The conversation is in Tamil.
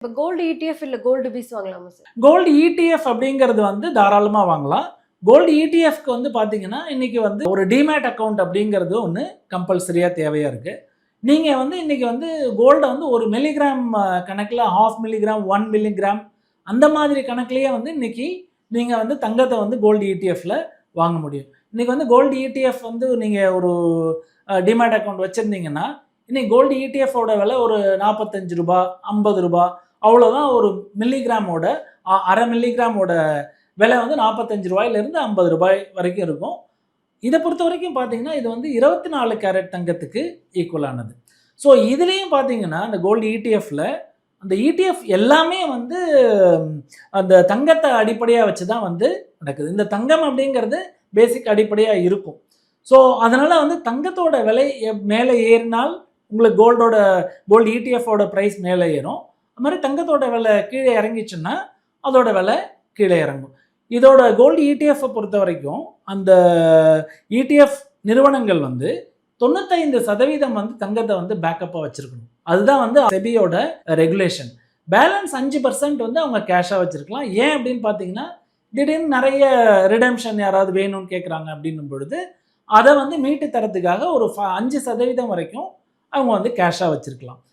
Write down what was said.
இப்ப கோல்டு இடிஎஃப் இல்ல கோல்டு பீஸ் வாங்கலாமா சார்? கோல்டு இடிஎஃப் அப்படிங்கிறது வந்து தாராளமா வாங்கலாம். கோல்டு இடிஎஃப்க்கு வந்து பார்த்தீங்கன்னா, இன்னைக்கு வந்து ஒரு டிமேட் அக்கவுண்ட் அப்படிங்கிறது ஒண்ணு கம்பல்சரியா தேவையா இருக்கு. நீங்க வந்து இன்னைக்கு வந்து கோல்ட வந்து 1 மில்லிகிராம் கணக்குல 1/2 மில்லிகிராம், 1 மில்லிகிராம் அந்த மாதிரி கணக்குலயே வந்து இன்னைக்கு நீங்க வந்து தங்கத்த வந்து கோல்டு இடிஎஃப்ல வாங்க முடியும். இன்னைக்கு வந்து கோல்டு இடிஎஃப் வந்து நீங்க ஒரு டிமேட் அக்கவுண்ட் வச்சிருந்தீங்கன்னா, இன்னைக்கு கோல்டு இடிஎஃப் ஓட விலை ஒரு ரூ. 45 ரூ. 50 அவ்வளோதான். ஒரு மில்லிகிராமோட 1/2 மில்லிகிராமோட விலை வந்து ரூ. 45லேருந்து ரூ. 50 வரைக்கும் இருக்கும். இத பொறுத்தவரைக்கும் பார்த்தீங்கன்னா, இது வந்து 24 கேரட் தங்கத்துக்கு ஈக்குவல் ஆனது. ஸோ இதுலயும் பார்த்தீங்கன்னா, அந்த கோல்டு இடிஎஃப்ல அந்த இடிஎஃப் எல்லாமே வந்து அந்த தங்கத்த அடிப்படையா வச்சு தான் வந்து நடக்குது. இந்த தங்கம் அப்படிங்கிறது பேசிக் அடிப்படையா இருக்கும். ஸோ அதனால வந்து தங்கத்தோட விலை மேலே ஏறினால் உங்களுக்கு கோல்டு இடிஎஃப்போட பிரைஸ் மேலே ஏறும். அது மாதிரி தங்கத்தோட விலை கீழே இறங்கிச்சுன்னா அதோட விலை கீழே இறங்கும். இதோட கோல்டு இடிஎஃப் பொறுத்த வரைக்கும் அந்த இடிஎஃப் நிறுவனங்கள் வந்து 95% வந்து தங்கத்தை வந்து பேக்கப்பாக வச்சிருக்கணும். அதுதான் வந்து செபியோட ரெகுலேஷன். பேலன்ஸ் 5% வந்து அவங்க கேஷாக வச்சிருக்கலாம். ஏன் அப்படின்னு பார்த்தீங்கன்னா, திடீர்னு நிறைய ரிடம்ஷன் யாராவது வேணும்னு கேட்குறாங்க அப்படின்னும் பொழுது அதை வந்து மீட்டு தரத்துக்காக ஒரு 5% வரைக்கும் அவங்க வந்து கேஷாக வச்சிருக்கலாம்.